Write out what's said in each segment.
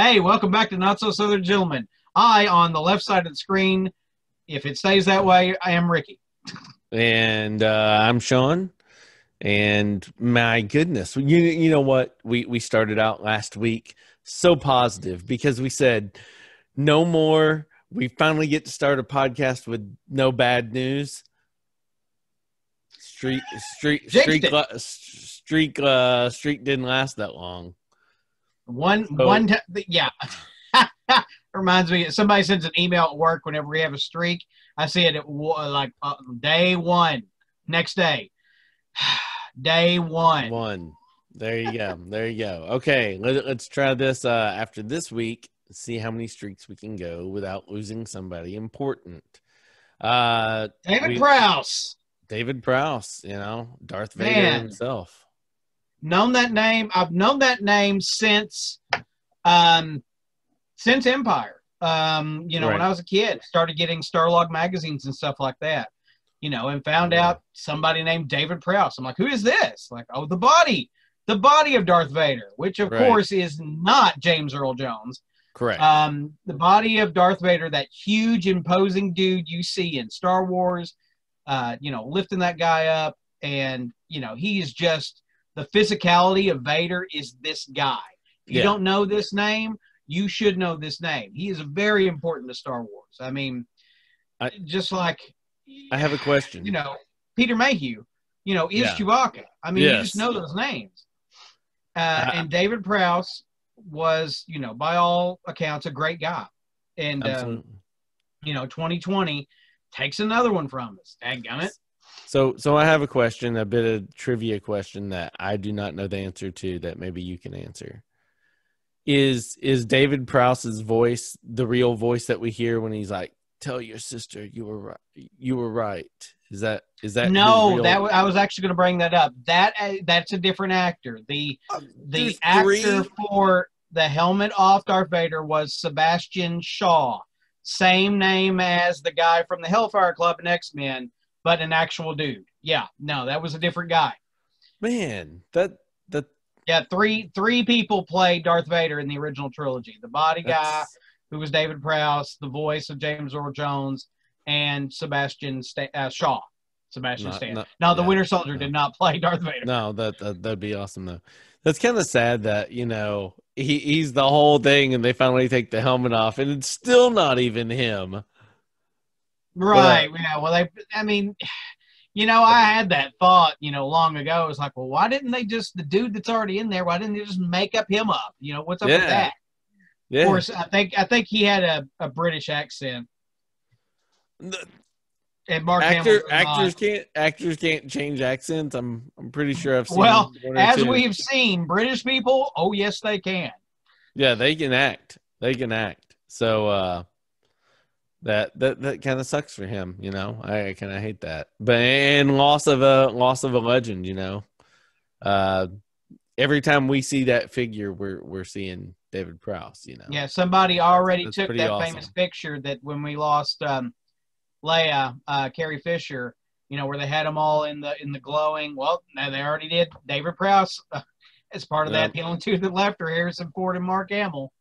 Hey, welcome back to Not So Southern Gentlemen. On the left side of the screen, if it stays that way, I am Ricky. And I'm Sean. And my goodness, you know what? We started out last week so positive because we said no more. We finally get to start a podcast with no bad news. Streak didn't last that long. Yeah. Reminds me, somebody sends an email at work whenever we have a streak. I see it at day one, next day. Day one. There you go. Okay, let's try this after this week. See how many streaks we can go without losing somebody important. David Prowse, Darth Vader himself. Known that name. I've known that name since Empire. When I was a kid, started getting Starlog magazines and stuff like that. And found out somebody named David Prowse. I'm like, who is this? Like, oh, the body of Darth Vader, which of course is not James Earl Jones. Correct. The body of Darth Vader, that huge, imposing dude you see in Star Wars, lifting that guy up. And, he is just, the physicality of Vader is this guy. If you don't know this name, you should know this name. He is very important to Star Wars. I mean, I have a question. Peter Mayhew, is Chewbacca. I mean, you just know those names. And David Prowse was, by all accounts, a great guy. And, 2020 takes another one from us. Dadgummit. So I have a question, a bit of trivia question that I do not know the answer to that maybe you can answer. Is David Prowse's voice the real voice that we hear when he's like, "Tell your sister you were right. You were right." Is that no? I was actually going to bring that up. That's a different actor. The actor for the helmet off Darth Vader was Sebastian Shaw, same name as the guy from the Hellfire Club and X-Men, but an actual dude. Yeah, no, that was a different guy. Man, Yeah, three people played Darth Vader in the original trilogy. The body guy, who was David Prowse, the voice of James Earl Jones, and Sebastian Shaw. Sebastian Stan. The Winter Soldier did not play Darth Vader. No, that'd be awesome though. That's kind of sad that he's the whole thing, and they finally take the helmet off, and it's still not even him. Right. I had that thought, long ago. It's like, well, why didn't they just, the dude that's already in there, why didn't they just make up him up? What's up with that? Yeah. Of course, I think he had a British accent. And Mark actors can't change accents. I'm pretty sure I've seen. Well, as we've seen, British people, oh yes, they can. Yeah, they can act. So that kind of sucks for him. I kind of hate that. But and loss of a legend. Every time we see that figure, we're seeing David Prowse. Yeah, somebody already took that awesome. Famous picture that when we lost Leia, Carrie Fisher, where they had them all in the glowing. Well, now they already did David Prowse as part of that. The only two that left are Harrison Ford and Mark Hamill.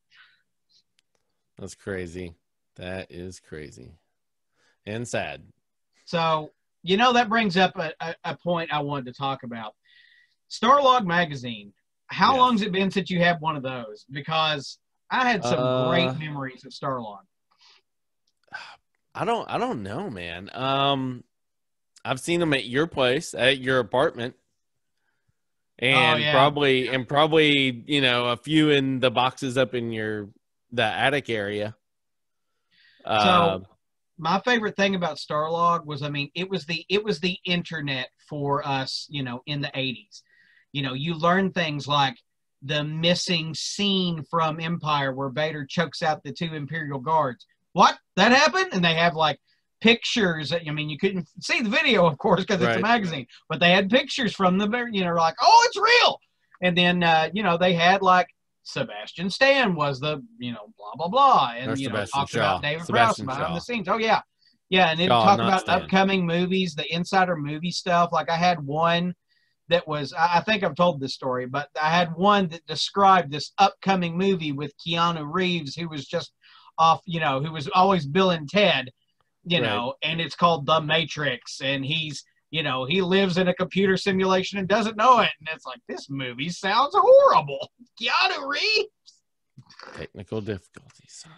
That's crazy. That is crazy and sad. So, that brings up a point I wanted to talk about. Starlog magazine. How long has it been since you had one of those? Because I had some great memories of Starlog. I don't know, man. I've seen them at your place, at your apartment. And probably a few in the boxes up in the attic area. So my favorite thing about Starlog was, it was the internet for us, in the 80s. You learn things like the missing scene from Empire where Vader chokes out the two Imperial guards. What? That happened? And they have pictures. You couldn't see the video, of course, because it's a magazine, but they had pictures from the, like, oh, it's real. And then, they had Sebastian Stan was the, blah, blah, blah. And, talked about David Prowse behind the scenes. Oh, yeah. Yeah, and then talk about upcoming movies, the insider movie stuff. Like I had one that was, I think I've told this story, but I had one that described this upcoming movie with Keanu Reeves, who was just off, who was always Bill and Ted, and it's called The Matrix. And he's, he lives in a computer simulation and doesn't know it. And it's like, this movie sounds horrible. Keanu Reeves. Technical difficulties. Sorry.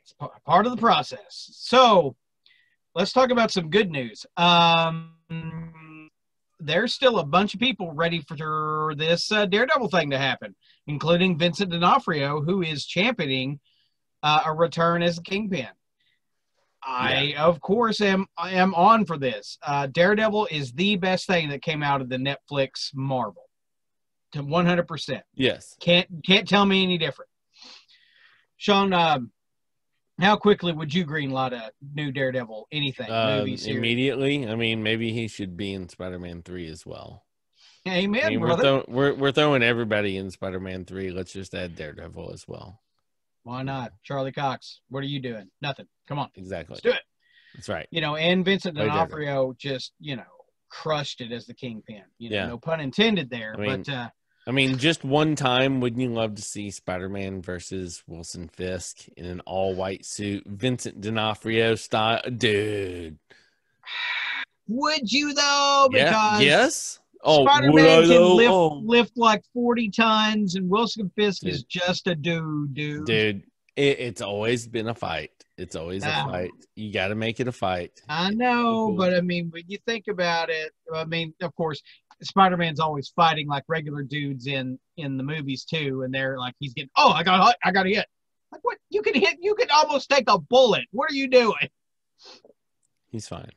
It's part of the process. So let's talk about some good news. There's still a bunch of people ready for this Daredevil thing to happen, including Vincent D'Onofrio, who is championing a return as a Kingpin. I, of course, am on for this. Daredevil is the best thing that came out of the Netflix Marvel. To 100%. Yes. Can't tell me any different. Sean, how quickly would you greenlight a new Daredevil? Anything? Movie, series? Immediately. I mean, maybe he should be in Spider-Man 3 as well. Amen, I mean, brother. We're throwing everybody in Spider-Man 3. Let's just add Daredevil as well. Why not? Charlie Cox, what are you doing? Nothing. Come on. Exactly. Let's do it. That's right. And Vincent D'Onofrio just, crushed it as the Kingpin. No pun intended there. I mean, just one time, wouldn't you love to see Spider-Man versus Wilson Fisk in an all-white suit, Vincent D'Onofrio style? Dude. Would you, though? Because yes. Spider-Man can lift like 40 tons, and Wilson Fisk is just a dude. Dude, it's always been a fight. It's always a fight. You got to make it a fight. I know, but I mean, when you think about it, I mean, of course, Spider-Man's always fighting like regular dudes in the movies too, and they're like, he's getting, I got a hit. Like, what? You can almost take a bullet. What are you doing? He's fine.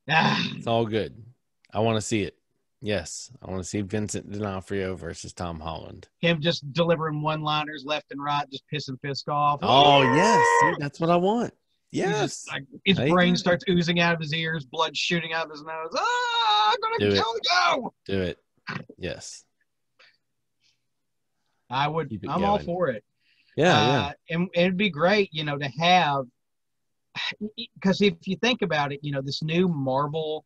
It's all good. I want to see it. Yes, I want to see Vincent D'Onofrio versus Tom Holland. Him just delivering one-liners left and right, just pissing Fisk off. Oh, yes. See, that's what I want. Yes. His brain starts oozing out of his ears, blood shooting out of his nose. I'm going to kill you. Do it. Yes. I would. I'm all for it. Yeah. And it'd be great, to have, because if you think about it, this new Marvel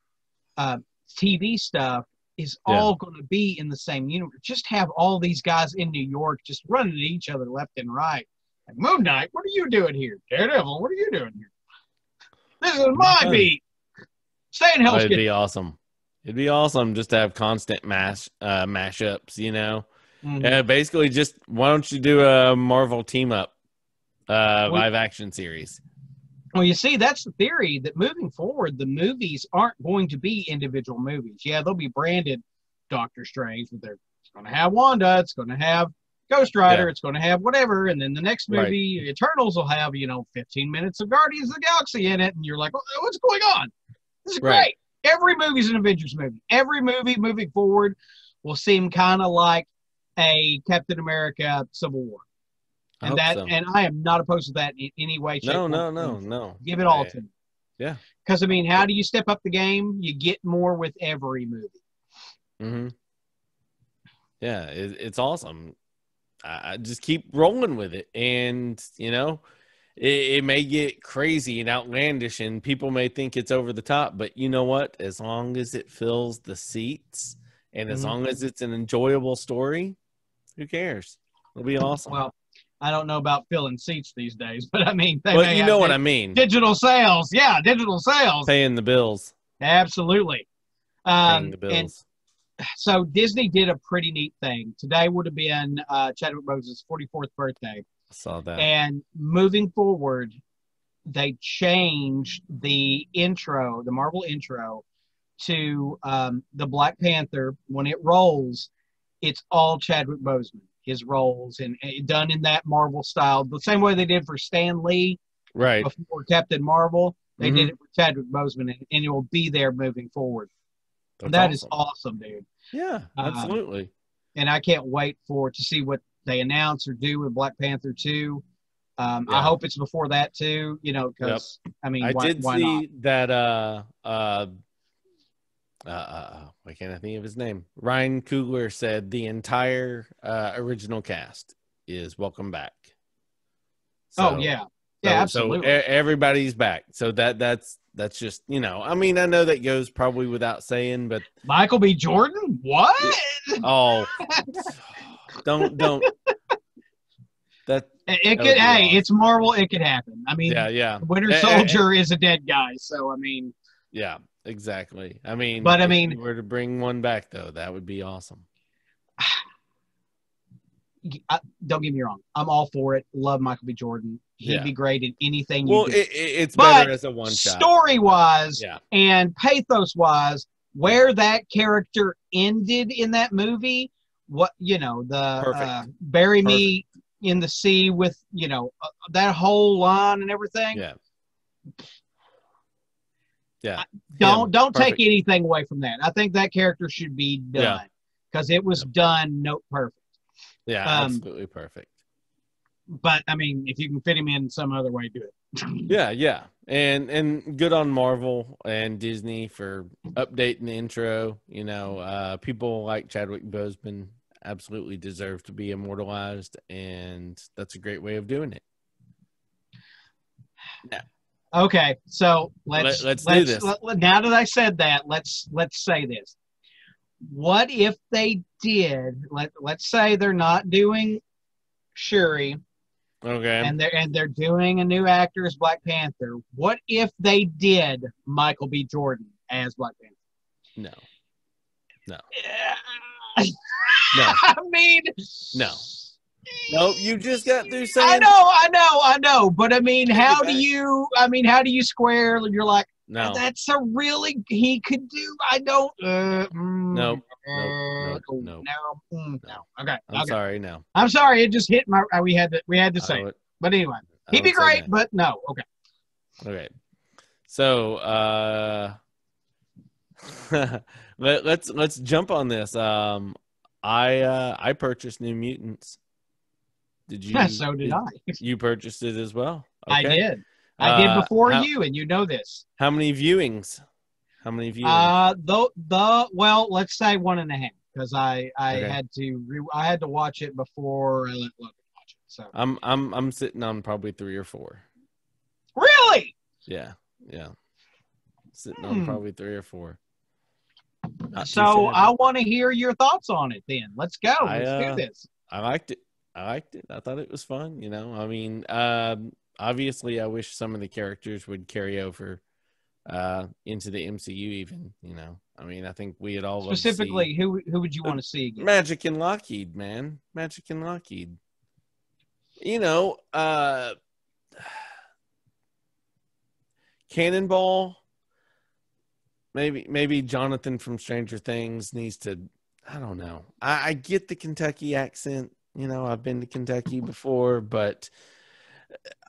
TV stuff is all going to be in the same universe. Just have all these guys in New York just running at each other left and right. Like, Moon Knight, what are you doing here? Daredevil, what are you doing here? This is my beat. Stay in Hell's Kitchen. It'd be awesome. It'd be awesome just to have constant mashups, Mm-hmm. Basically, just why don't you do a Marvel team up live action series? Well, you see, that's the theory, that moving forward, the movies aren't going to be individual movies. Yeah, they'll be branded Doctor Strange, but it's going to have Wanda, it's going to have Ghost Rider, it's going to have whatever, and then the next movie, Eternals, will have, 15 minutes of Guardians of the Galaxy in it, and you're like, what's going on? This is great. Every movie's an Avengers movie. Every movie moving forward will seem kind of like a Captain America Civil War. And I am not opposed to that in any way, shape, or form. No. Give it all to me. Yeah. Because, I mean, how do you step up the game? You get more with every movie. Mm-hmm. Yeah, it's awesome. I just keep rolling with it. And, it may get crazy and outlandish, and people may think it's over the top. But you know what? As long as it fills the seats and as long as it's an enjoyable story, who cares? It'll be awesome. Well, I don't know about filling seats these days, but I mean, you know what I mean. Digital sales. Yeah, digital sales. Paying the bills. Absolutely. Paying the bills. And so Disney did a pretty neat thing. Today would have been Chadwick Boseman's 44th birthday. I saw that. And moving forward, they changed the intro, the Marvel intro, to the Black Panther. When it rolls, it's all Chadwick Boseman. His roles and done in that Marvel style, the same way they did for Stan Lee, right? Before Captain Marvel, they did it for Chadwick Boseman, and it will be there moving forward. That is awesome, dude. Yeah, absolutely. And I can't wait to see what they announce or do with Black Panther 2. I hope it's before that too, because I mean, I did see not? That. Why can't I think of his name? Ryan Coogler said the entire original cast is welcome back. So, Yeah, absolutely. Everybody's back. So that's just, you know, I mean, I know that goes probably without saying, but Michael B. Jordan? What? Oh, don't that it could. Hey, awesome. It's Marvel. It could happen. I mean, yeah. Winter Soldier is a dead guy, so I mean, yeah, exactly. I mean, but I if mean, you were to bring one back though, that would be awesome. Don't get me wrong. I'm all for it. Love Michael B. Jordan. He'd be great in anything you do. It's better as a one-shot. Story-wise and pathos-wise, where that character ended in that movie, what, you know, the bury me in the sea with, you know, that whole line and everything. Yeah. Don't take anything away from that. I think that character should be done because it was done perfect. Yeah, absolutely perfect. But I mean, if you can fit him in some other way, do it. yeah. And good on Marvel and Disney for updating the intro. You know, people like Chadwick Boseman absolutely deserve to be immortalized, and that's a great way of doing it. Yeah. Okay, so let's do this. Now that I said that, let's say this. What if they did? Let's say they're not doing Shuri. Okay. And they're doing a new actor as Black Panther. What if they did Michael B. Jordan as Black Panther? No. No. I mean, no. Nope, you just got through saying. I know. But I mean, how do you square? You're like, no, that's a really he could do. I don't. No. Okay. I'm sorry. No. I'm sorry. It just hit my. We had to say it. But anyway, he'd be great. But no. Okay. Okay. So let's jump on this. I purchased New Mutants. Did you? So did I. You purchased it as well. Okay. I did. I did before you, and you know this. How many viewings? Well, let's say 1.5, because I had to watch it before I let Logan watch it. So I'm sitting on probably 3 or 4. Really? Yeah. Sitting on probably 3 or 4. So I want to hear your thoughts on it. Then let's go. Let's do this. I liked it. I thought it was fun. You know, I mean, obviously, I wish some of the characters would carry over into the MCU. Even, you know, I mean, I think we had all specifically who would you want to see again? Magic and Lockheed, man. Magic and Lockheed. You know, Cannonball. Maybe Jonathan from Stranger Things needs to. I don't know. I get the Kentucky accent. You know, I've been to Kentucky before, but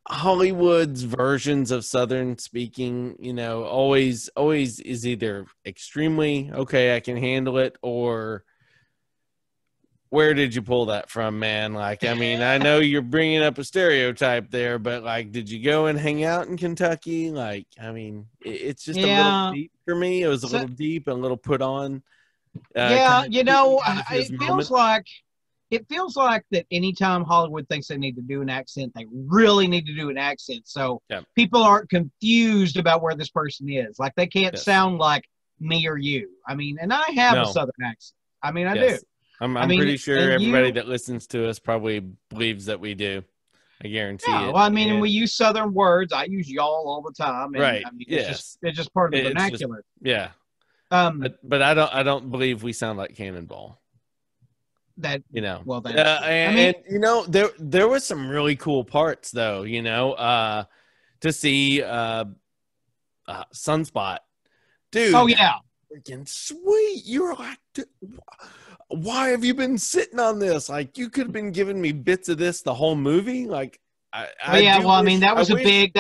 Hollywood's versions of Southern speaking, you know, always is either extremely okay, I can handle it, or where did you pull that from, man? Like, I mean, I know you're bringing up a stereotype there, but like, did you go and hang out in Kentucky? Like, I mean, it's just a little deep for me. It was a little deep and a little put on. You know, it feels like that anytime Hollywood thinks they need to do an accent, they really need to do an accent. So people aren't confused about where this person is. Like, they can't sound like me or you. I mean, and I have a Southern accent. I mean, I do. I'm pretty sure everybody that listens to us probably believes that we do. I guarantee it. Well, I mean, and we use Southern words. I use y'all all the time. And, right. I mean, it's just part of the vernacular. But I don't believe we sound like Cannonball. That, you know, well, and you know, there was some really cool parts though, you know, to see Sunspot, dude. Oh yeah, freaking sweet. You're like, why have you been sitting on this? Like, you could have been giving me bits of this the whole movie. Like, I mean, that's a big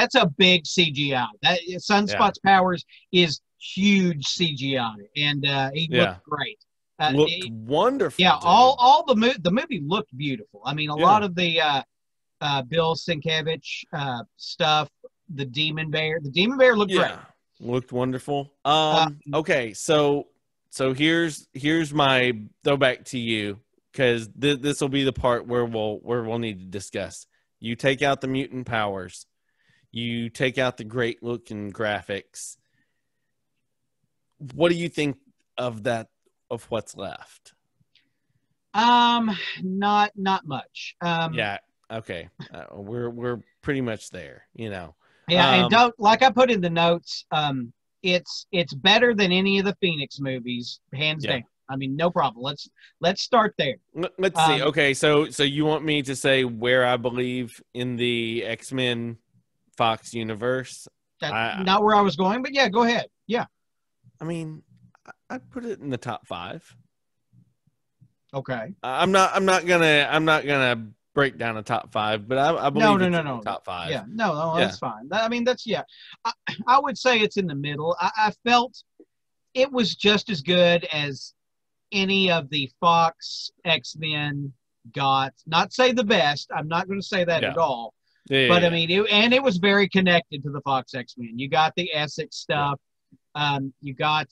CGI. That Sunspot's powers is huge CGI, and he looked great. Looked wonderful. Yeah, dude. all the movie looked beautiful. I mean, a lot of the Bill Sienkiewicz stuff. The Demon Bear looked great. Looked wonderful. Okay, so here's my throwback to you, because this will be the part where we'll need to discuss. You take out the mutant powers. You take out the great looking graphics. What do you think of that, of what's left? Not much. Yeah. Okay. We're pretty much there, you know. Yeah, and don't, like I put in the notes, it's better than any of the Phoenix movies, hands down. I mean, no problem. Let's start there. Let's see. Okay, so you want me to say where I believe in the X-Men Fox universe? That's not where I was going, but yeah, go ahead. Yeah. I mean, I'd put it in the top 5. Okay. I'm not gonna break down a top 5, but I believe no. Top 5. Yeah, no, that's fine. I mean, that's I would say it's in the middle. I felt it was just as good as any of the Fox X-Men got. Not say the best. I'm not going to say that at all. But I mean, it was very connected to the Fox X-Men. You got the Essex stuff. You got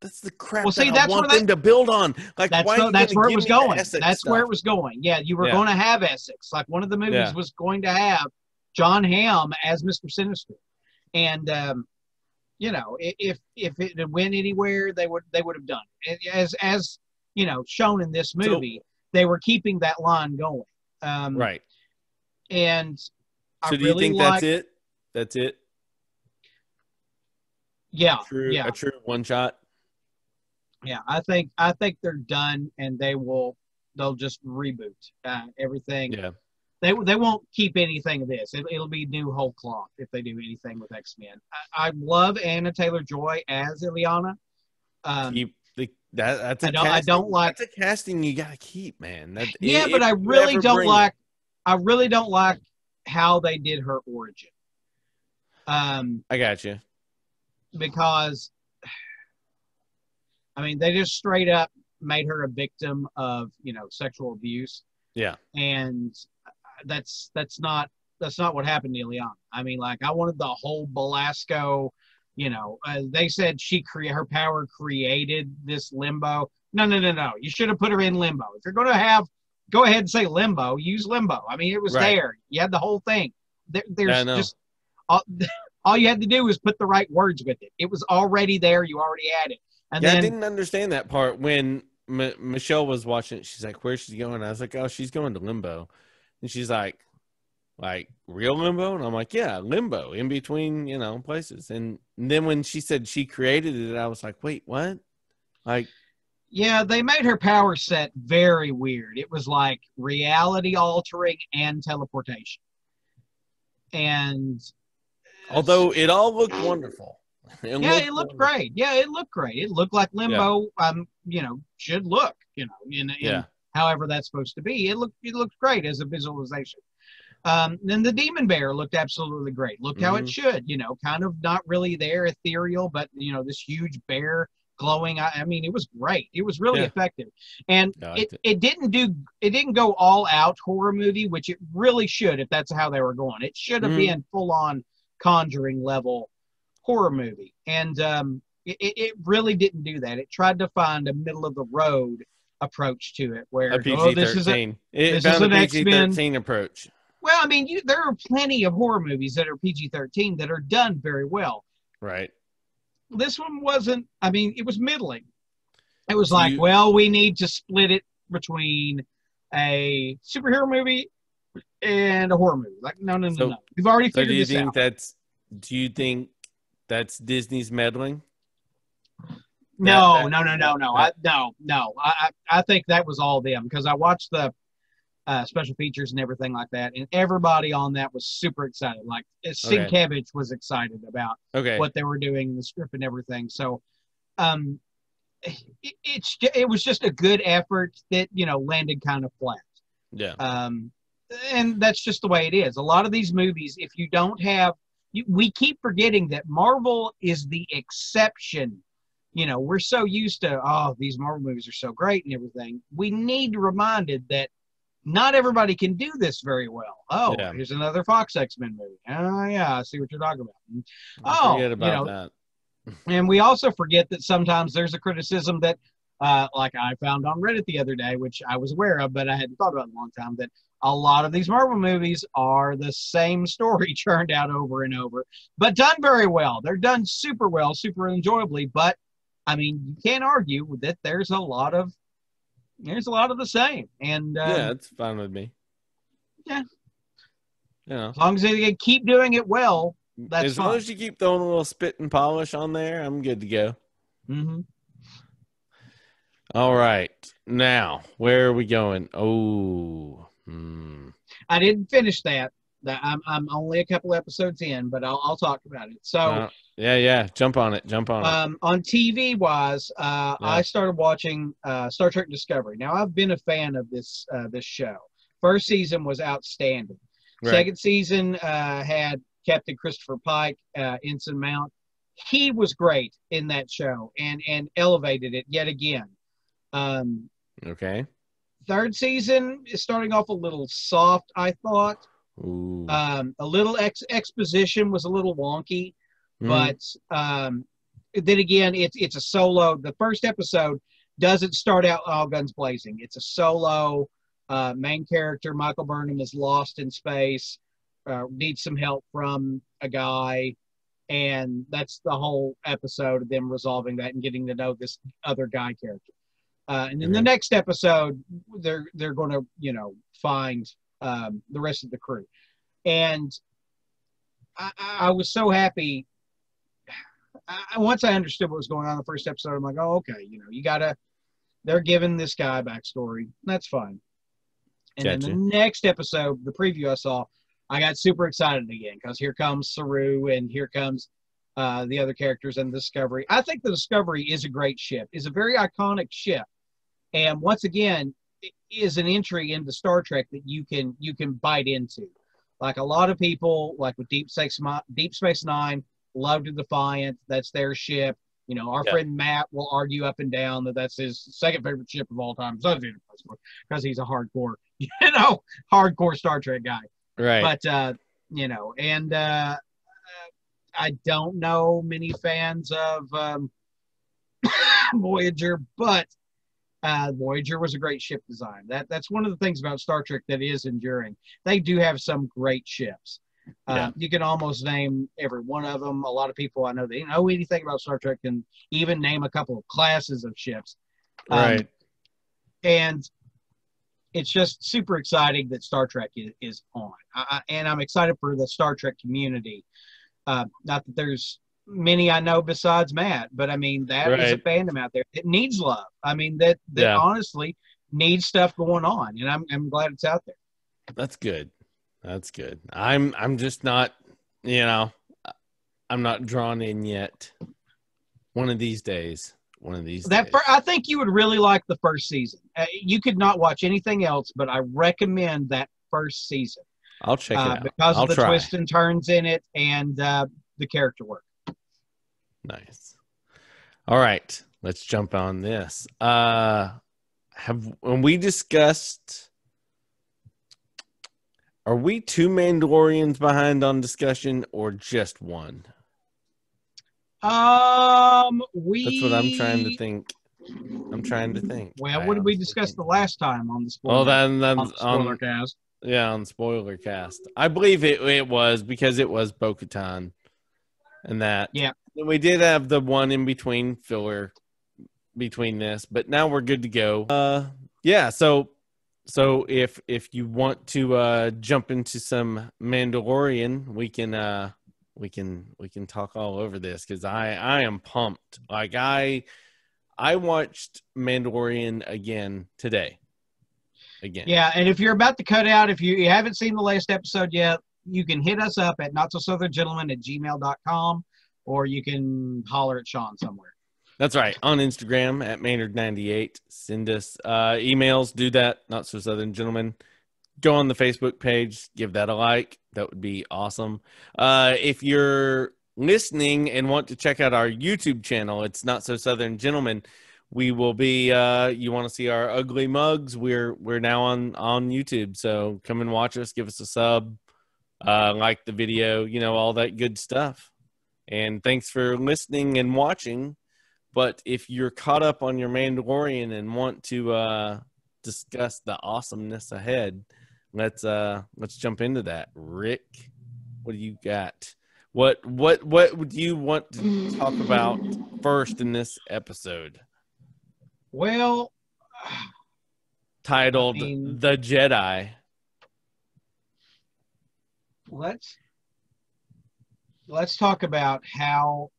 that's the crap. Well, see, that I want them to build on. Like, that's where it was going. That's where it was going. Yeah, you were going to have Essex. Like, one of the movies was going to have John Hamm as Mr. Sinister, and you know, if it had went anywhere, they would have done it. As you know, shown in this movie, they were keeping that line going. Right. And so, do you think that's it? That's it. Yeah. A true one shot. Yeah, I think they're done, and they'll just reboot everything. Yeah. They won't keep anything of this. It'll be new whole cloth if they do anything with X-Men. I love Anna Taylor-Joy as Illyana. That's a casting you gotta keep, man. But I really don't like how they did her origin. I got you. Because, I mean, they just straight up made her a victim of, you know, sexual abuse. Yeah. And that's not what happened to Illyana. I mean, like, I wanted the whole Belasco, you know, they said her power created this limbo. No. You should have put her in limbo. If you're going to go ahead and say limbo, use limbo. I mean, it was there. You had the whole thing. There's just all you had to do was put the right words with it. It was already there. You already had it. And then, I didn't understand that part when Michelle was watching it. She's like, "Where's she going?" I was like, "Oh, she's going to limbo," and she's like real limbo, and I'm like, "Yeah, limbo, in between, you know, places." And then when she said she created it, I was like, "Wait, what?" Like, yeah, they made her power set very weird. It was like reality altering and teleportation, and although it all looked wonderful. It looked great. Yeah, it looked great. It looked like limbo, you know, should look, you know, in however that's supposed to be. It looked great as a visualization. Then the demon bear looked absolutely great. Looked how it should, you know, kind of not really there, ethereal, but, you know, this huge bear glowing. I mean, it was great. It was really effective. And it didn't go all out horror movie, which it really should if that's how they were going. It should have been full on Conjuring level horror movie, and it really didn't do that. It tried to find a middle of the road approach to it, where this is an PG-13 approach. Well, I mean, there are plenty of horror movies that are PG-13 that are done very well. Right. This one wasn't. I mean, it was middling. It was we need to split it between a superhero movie and a horror movie. Like, no. We've already figured this out. Do you think that's Disney's meddling? No. I think that was all them, because I watched the special features and everything like that, and everybody on that was super excited. Like, Sienkiewicz was excited about what they were doing in the script and everything. So, it was just a good effort that, you know, landed kind of flat. Yeah. And that's just the way it is. A lot of these movies, if you don't have, we keep forgetting that Marvel is the exception. You know, we're so used to, these Marvel movies are so great and everything. We need to be reminded that not everybody can do this very well. Here's another Fox X-Men movie. Oh, yeah, I see what you're talking about. Forget about that. And we also forget that sometimes there's a criticism that like I found on Reddit the other day, which I was aware of, but I hadn't thought about in a long time, that a lot of these Marvel movies are the same story churned out over and over, but done very well. They're done super well, super enjoyably. But I mean, you can't argue that there's a lot of the same. And yeah, it's fine with me. Yeah, Yeah. as long as they can keep doing it well, that's as fine. long as you keep throwing a little spit and polish on there, I'm good to go. Mm-hmm. All right, now where are we going? Oh, I didn't finish that. I'm only a couple episodes in, but I'll talk about it. So yeah, jump on it. On TV wise, I started watching Star Trek Discovery. Now I've been a fan of this show. First season was outstanding. Right. Second season had Captain Christopher Pike, Ensign Mount. He was great in that show and elevated it yet again. Okay. Third season is starting off a little soft, I thought. Ooh. A little exposition was a little wonky, but then again, it's a solo. The first episode doesn't start out all guns blazing. It's a solo. Main character Michael Burnham is lost in space, needs some help from a guy, and that's the whole episode of them resolving that and getting to know this other guy character. And then the next episode, they're going to find the rest of the crew, and I was so happy. Once I understood what was going on in the first episode, I'm like, oh, okay, they're giving this guy a backstory. That's fine. And then the next episode, the preview I saw, I got super excited again because here comes Saru and here comes the other characters in the Discovery. I think the Discovery is a great ship. It's a very iconic ship. And once again, it is an entry into Star Trek that you can bite into. Like a lot of people, like with Deep Space Nine, love the Defiant. That's their ship. Our friend Matt will argue up and down that that's his second favorite ship of all time, because he's a hardcore, hardcore Star Trek guy. Right. But I don't know many fans of Voyager, but Voyager was a great ship design. That's one of the things about Star Trek that is enduring. They do have some great ships. You can almost name every one of them. A lot of people I know they know anything about Star Trek can even name a couple of classes of ships. Right. And it's just super exciting that Star Trek is on. And I'm excited for the Star Trek community. Not that there's many I know besides Matt, but I mean, that is a fandom out there. It needs love. I mean, that honestly needs stuff going on. And I'm glad it's out there. That's good. I'm just not, I'm not drawn in yet. One of these days. I think you would really like the first season. You could not watch anything else, but I recommend that first season. I'll check it out. Because of the twists and turns in it and the character work. Nice. All right. Let's jump on this. When we discussed... Are we 2 Mandalorians behind on discussion or just one? That's what I'm trying to think. Well, what did we discuss the last time on the spoiler? On spoiler cast. Yeah, on spoiler cast. I believe it was because it was Bo-Katan and that. Yeah. And we did have the one in between filler between this, but now we're good to go. Yeah, so if you want to jump into some Mandalorian, we can talk all over this because I am pumped. Like I watched Mandalorian again today. Yeah, and if you're about to cut out, if you haven't seen the latest episode yet, you can hit us up at notsosoutherngentleman@gmail.com, or you can holler at Sean somewhere. That's right. On Instagram at Maynard98. Send us emails. Do that. Not So Southern Gentlemen. Go on the Facebook page. Give that a like. That would be awesome. If you're listening and want to check out our YouTube channel, it's Not So Southern Gentlemen. We will be. You want to see our ugly mugs? We're now on YouTube. So come and watch us. Give us a sub. Like the video. All that good stuff. And thanks for listening and watching. But if you're caught up on your Mandalorian and want to discuss the awesomeness ahead, let's jump into that. Rick, what do you got? What would you want to talk about first in this episode? Well, titled The Jedi. Let's talk about how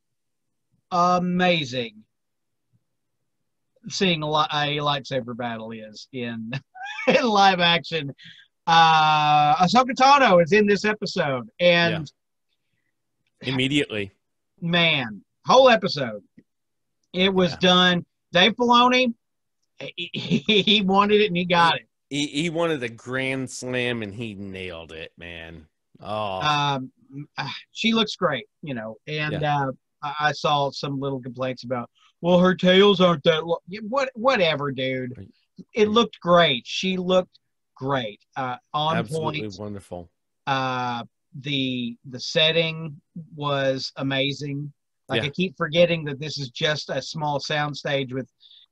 amazing seeing a lightsaber battle is in in live action. Ahsoka Tano is in this episode, and immediately, man, whole episode, it was done. Dave Filoni, he wanted it and he got it. He wanted a grand slam and he nailed it, man. Oh, she looks great, you know, and I saw some little complaints about, well, her tails aren't that long. Whatever, dude. It looked great. She looked great. On absolutely point. Wonderful. The setting was amazing. Like, I keep forgetting that this is just a small soundstage with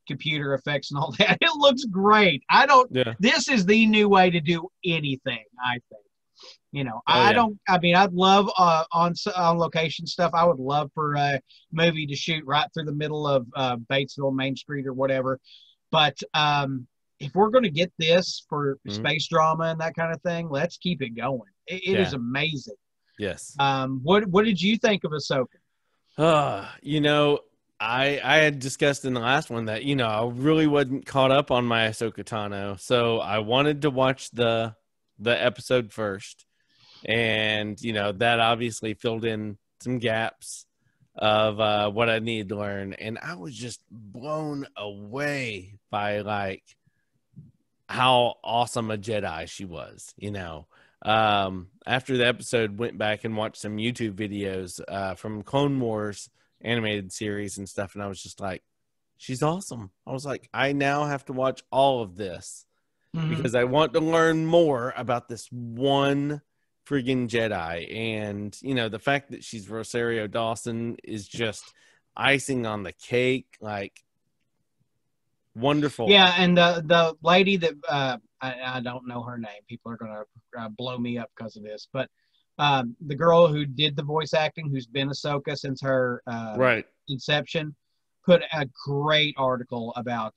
computer effects and all that. It looks great. This is the new way to do anything, I think. You know, I'd love on location stuff. I would love for a movie to shoot right through the middle of Batesville Main Street or whatever. But if we're going to get this for space drama and that kind of thing, let's keep it going. It is amazing. Yes. What did you think of Ahsoka? You know, I had discussed in the last one that, you know, I really wasn't caught up on my Ahsoka Tano, so I wanted to watch the episode first. And, you know, that obviously filled in some gaps of what I needed to learn. And I was just blown away by, like, how awesome a Jedi she was, you know. After the episode, went back and watched some YouTube videos from Clone Wars animated series and stuff. And I was just like, she's awesome. I was like, I now have to watch all of this because I want to learn more about this one friggin' Jedi. And, you know, the fact that she's Rosario Dawson is just icing on the cake. Like, wonderful. Yeah, and the lady that I don't know her name. People are gonna blow me up because of this, but the girl who did the voice acting, who's been Ahsoka since her inception, put a great article about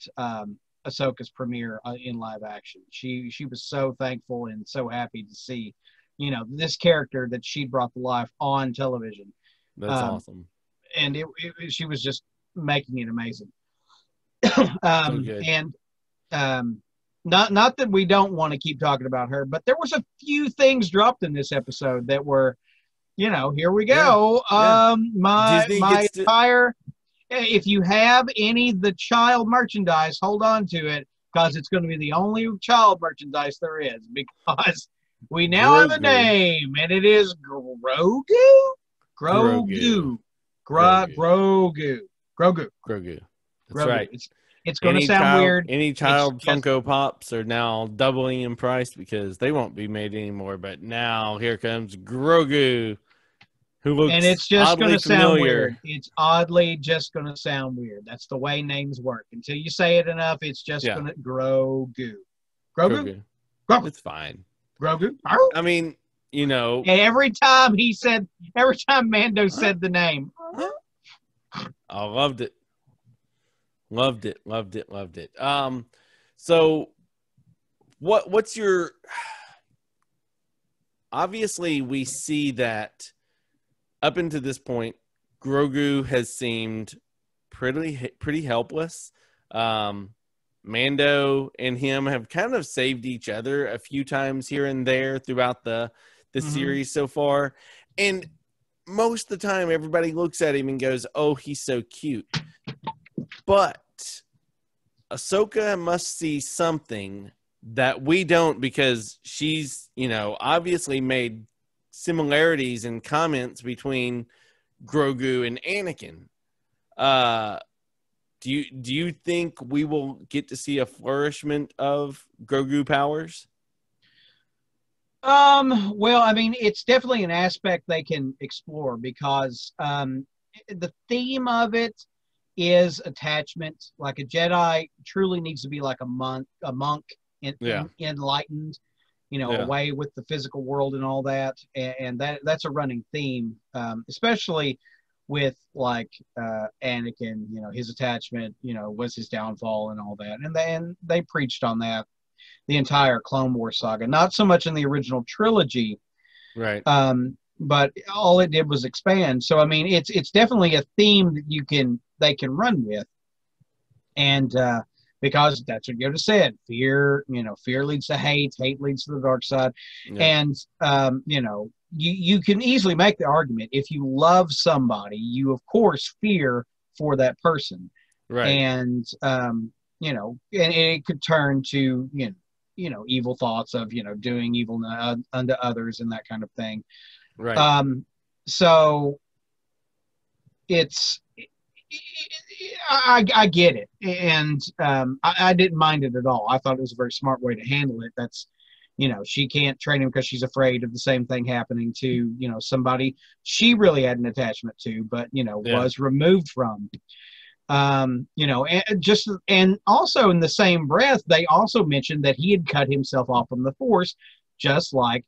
Ahsoka's premiere in live action. She was so thankful and so happy to see, you know, this character that she brought to life on television. That's awesome. And she was just making it amazing. So good. And not that we don't want to keep talking about her, but there was a few things dropped in this episode that were, you know, here we go. My entire, if you have any of the child merchandise, hold on to it, because it's going to be the only child merchandise there is, because we now have a name, and it is Grogu. Grogu. That's right. It's going to sound weird. Any child Funko Pops are now doubling in price because they won't be made anymore. But now here comes Grogu, who looks and it's just going to sound weird. It's oddly just going to sound weird. That's the way names work. Until you say it enough, it's just going to Grogu. It's fine. Grogu. I mean, you know, every time Mando said the name, I loved it. Loved it. So what's your, obviously we see that up until this point, Grogu has seemed pretty helpless. Mando and him have kind of saved each other a few times here and there throughout the series so far. And most of the time everybody looks at him and goes, oh, he's so cute. But Ahsoka must see something that we don't, because she's, you know, obviously made similarities and comments between Grogu and Anakin. Do you think we will get to see a flourishment of Grogu powers? Well, I mean, it's definitely an aspect they can explore, because the theme of it is attachment. Like a Jedi truly needs to be like a monk enlightened, away with the physical world and all that. And that's a running theme, especially with like Anakin, his attachment, was his downfall and all that. And they preached on that the entire Clone Wars saga, not so much in the original trilogy. Right. But all it did was expand. So, I mean, it's definitely a theme that they can run with. And because that's what Yoda said, fear leads to hate leads to the dark side. Yeah. And, you can easily make the argument, if you love somebody, you of course fear for that person. Right. And, and it could turn to, evil thoughts of, doing evil unto others and that kind of thing. Right. So I get it. And I didn't mind it at all. I thought it was a very smart way to handle it. That's, she can't train him because she's afraid of the same thing happening to, somebody she really had an attachment to, but, was removed from. And also in the same breath, they also mentioned that he had cut himself off from the Force, just like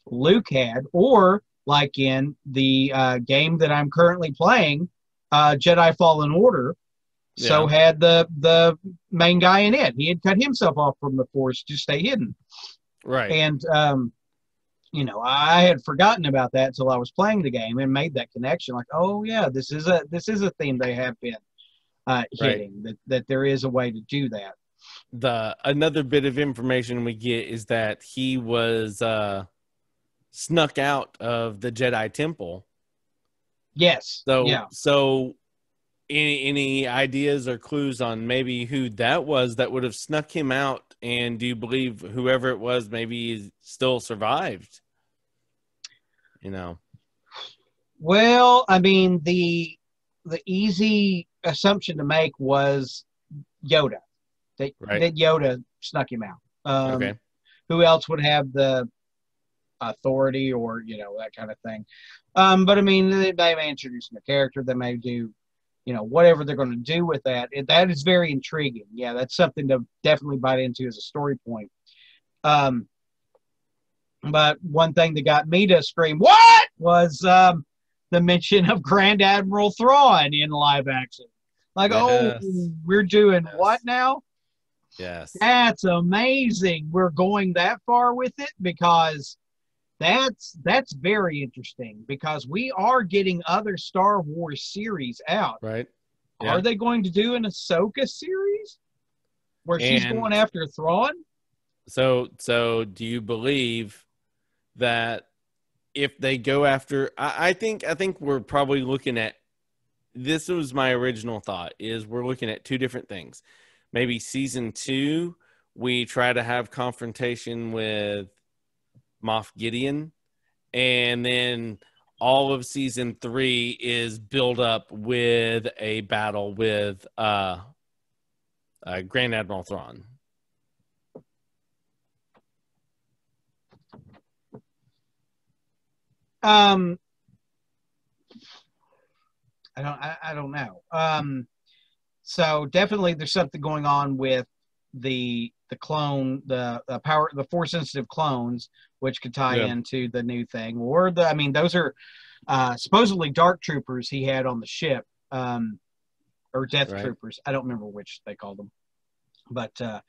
Luke had, or like in the game that I'm currently playing, Jedi Fallen Order. Yeah. So had the main guy in it. He had cut himself off from the Force to stay hidden. Right. And I had forgotten about that until I was playing the game and made that connection. Like, oh yeah, this is a theme they have been hitting. Right. That there is a way to do that. Another bit of information we get is that he was snuck out of the Jedi Temple. Yes. So any ideas or clues on maybe who that was that would have snuck him out? And do you believe whoever it was maybe still survived? Well, I mean, the easy assumption to make was Yoda. That Yoda snuck him out. Okay. Who else would have the authority or that kind of thing? But I mean, they may introduce a character. They may do whatever they're going to do with that. That is very intriguing. Yeah, that's something to definitely bite into as a story point. But one thing that got me to scream "what" was the mention of Grand Admiral Thrawn in live action. Like, yes. Oh, we're doing what now? Yes. That's amazing. We're going that far with it, because that's very interesting, because we are getting other Star Wars series out. Right. Yeah. Are they going to do an Ahsoka series where she's going after Thrawn? So do you believe that if they go after, I think we're probably looking at, this was my original thought, is we're looking at two different things. Maybe season 2, we try to have confrontation with Moff Gideon, and then all of season 3 is build up with a battle with Grand Admiral Thrawn. I don't know. So definitely there's something going on with the clone, the force sensitive clones, which could tie into the new thing, or those are supposedly dark troopers he had on the ship, or death troopers. I don't remember which they called them, but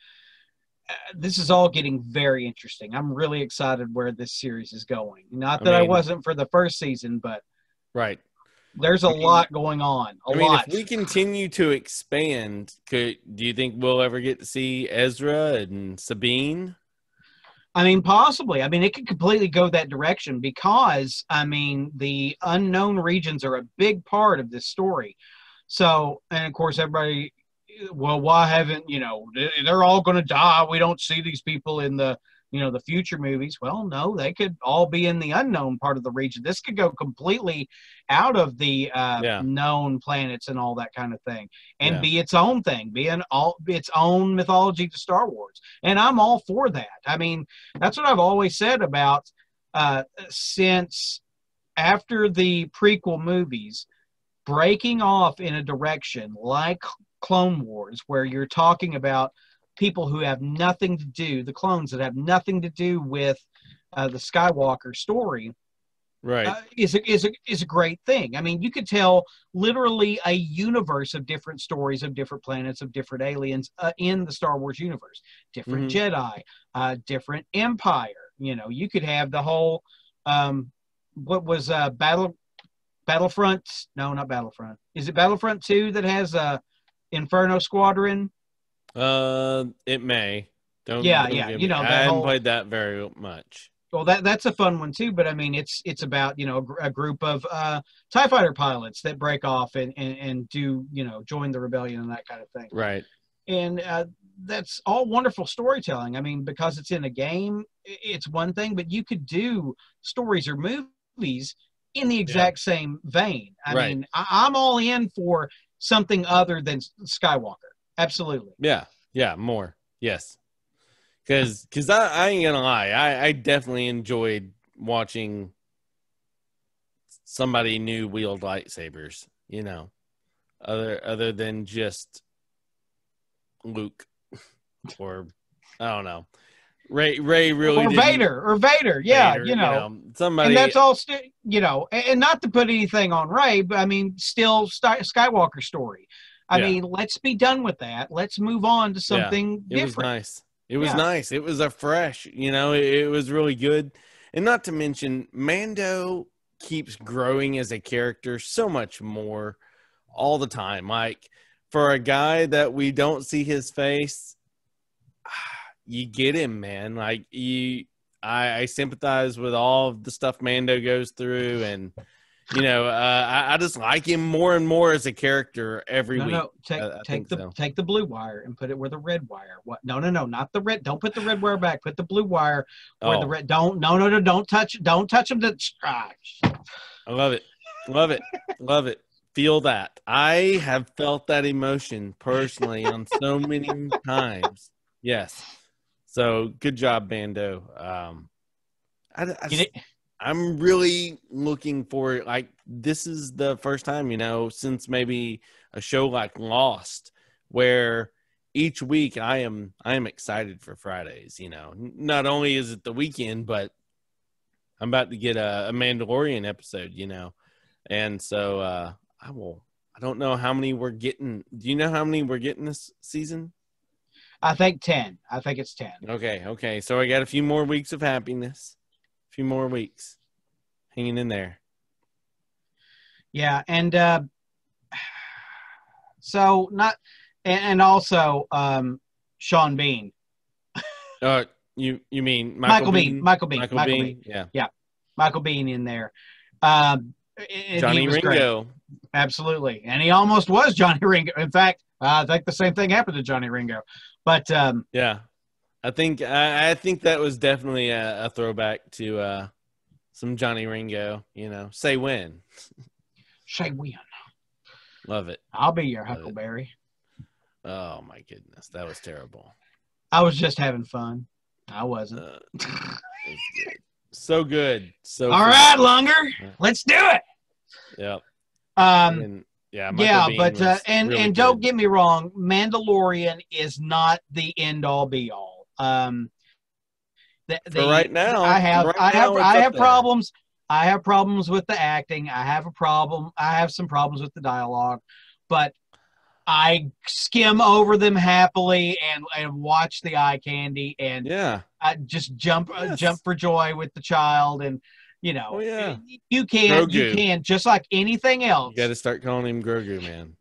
this is all getting very interesting. I'm really excited where this series is going. Not that I wasn't for the first season, but there's a lot going on. If we continue to expand, do you think we'll ever get to see Ezra and Sabine? Possibly. It could completely go that direction, because, the unknown regions are a big part of this story. So, and of course, everybody, well, why haven't, they're all going to die. We don't see these people in the future movies. Well, no, they could all be in the unknown part of the region. This could go completely out of the known planets and all that kind of thing, and be its own thing, be its own mythology to Star Wars. And I'm all for that. That's what I've always said about since after the prequel movies, breaking off in a direction like Clone Wars, where you're talking about people who have nothing to do, the clones that have nothing to do with the Skywalker story, right. Is a great thing. I mean, you could tell literally a universe of different stories of different planets, of different aliens in the Star Wars universe, different Jedi, different Empire. You know, you could have the whole what was Battlefront? No, not Battlefront. Is it Battlefront 2 that has Inferno Squadron? It may. Don't Yeah. give You me. know, I that haven't whole. played that very much. Well, that's a fun one too. But I mean, it's about, you know, a group of TIE fighter pilots that break off and do, you know, join the rebellion and that kind of thing. Right. And that's all wonderful storytelling. I mean, because it's in a game, it's one thing, but you could do stories or movies in the exact same vein. I mean, I'm all in for something other than Skywalker. Absolutely. Yeah. More. Yes. Because I ain't gonna lie, I definitely enjoyed watching somebody new wield lightsabers, you know, other than just Luke or I don't know. Ray really or Vader. Yeah, Vader, you know, somebody. And that's all, you know, and not to put anything on Ray, but I mean, still Skywalker story. I mean, let's be done with that. Let's move on to something different. It was nice. It was nice. It was a fresh, you know, it was really good. And not to mention, Mando keeps growing as a character so much more all the time. Like, for a guy that we don't see his face, you get him, man. Like, I sympathize with all of the stuff Mando goes through, and you know, I just like him more and more as a character every week. No, take the blue wire and put it where the red wire. What? No, not the red. Don't put the red wire back. Put the blue wire where the red. Don't touch. Don't touch them. I love it. Love it. Feel that. I have felt that emotion personally on so many times. Yes. So good job, Mando. I'm really looking for, like, this is the first time, you know, since maybe a show like Lost, where each week I am excited for Fridays. You know, not only is it the weekend, but I'm about to get a Mandalorian episode, you know, and so I don't know how many we're getting. Do you know how many we're getting this season? I think 10. I think it's 10. Okay. So I got a few more weeks of happiness. A few more weeks. Hanging in there. Yeah, and so not, and also Sean Bean. You mean Michael Bean? Yeah. Michael Bean in there. Johnny Ringo. Great. Absolutely. And he almost was Johnny Ringo. In fact, I think the same thing happened to Johnny Ringo. But yeah, I think that was definitely a throwback to some Johnny Ringo, you know. Say when. Say when. Love it. I'll be your Huckleberry. Oh my goodness, that was terrible. I was just having fun. I wasn't. So good. So all right, Lunger, let's do it. Yep. Michael Bean but and really and don't get me wrong, Mandalorian is not the end all be all. Right now, I have problems. I have problems with the acting. I have some problems with the dialogue, but I skim over them happily and watch the eye candy and I just jump for joy with the child. And you know, you can just like anything else. You got to start calling him Grogu, man.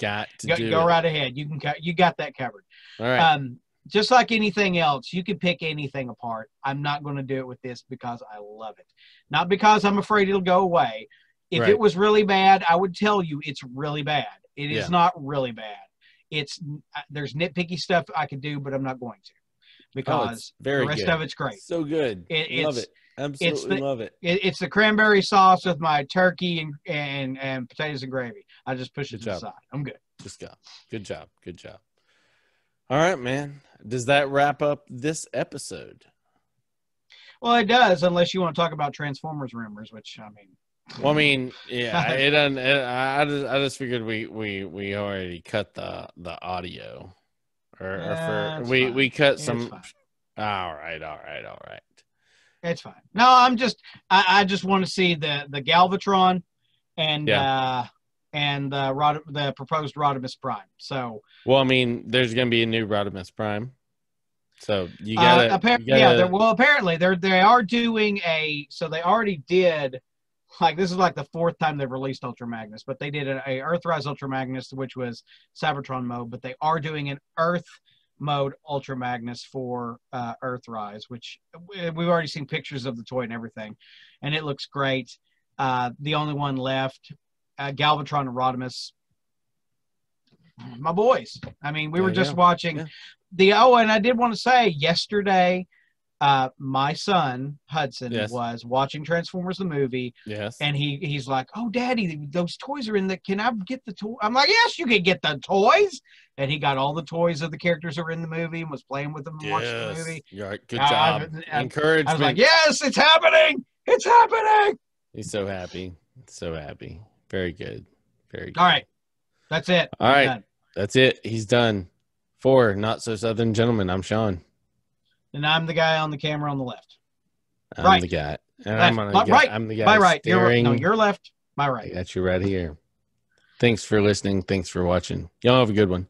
Go right ahead. You got that covered. All right. Just like anything else, you can pick anything apart. I'm not going to do it with this because I love it. Not because I'm afraid it'll go away. If it was really bad, I would tell you it's really bad. It is not really bad. There's nitpicky stuff I could do, but I'm not going to because the rest of it's great. So good. Love it. Absolutely love it. It's the cranberry sauce with my turkey and potatoes and gravy. I just push it to the side. I'm good. Just go. Good job. All right, man. Does that wrap up this episode? Well, it does, unless you want to talk about Transformers rumors, which, I mean, Well, I mean, yeah, it doesn't. I just figured we already cut the audio, or for we cut some. All right. It's fine. No, I just want to see the Galvatron and the proposed Rodimus Prime. So, well, I mean, there's gonna be a new Rodimus Prime, so you gotta, apparently they are doing so they already did, like, this is like the fourth time they've released Ultra Magnus, but they did a Earthrise Ultra Magnus, which was Cybertron mode, but they are doing an Earth mode Ultra Magnus for Earthrise, which we've already seen pictures of the toy and everything, and it looks great. The only one left, Galvatron and Rodimus, my boys. I mean, we were just watching and I did want to say yesterday, my son Hudson was watching Transformers the movie. Yes. And he's like, "Oh, Daddy, those toys are in the. Can I get the toy?" I'm like, "Yes, you can get the toys." And he got all the toys of the characters that were in the movie and was playing with them and watching the movie. Good job. Encouragement. I was like, "Yes, it's happening! It's happening!" He's so happy. So happy. Very good. Very good. All right, that's it. All right, done. That's it. He's done. For Not So Southern Gentlemen, I'm Sean. And I'm the guy on the camera on the left. I'm the guy. And I'm on the guy. Right. I'm the guy. My right. You're left. My right. I got you right here. Thanks for listening. Thanks for watching. Y'all have a good one.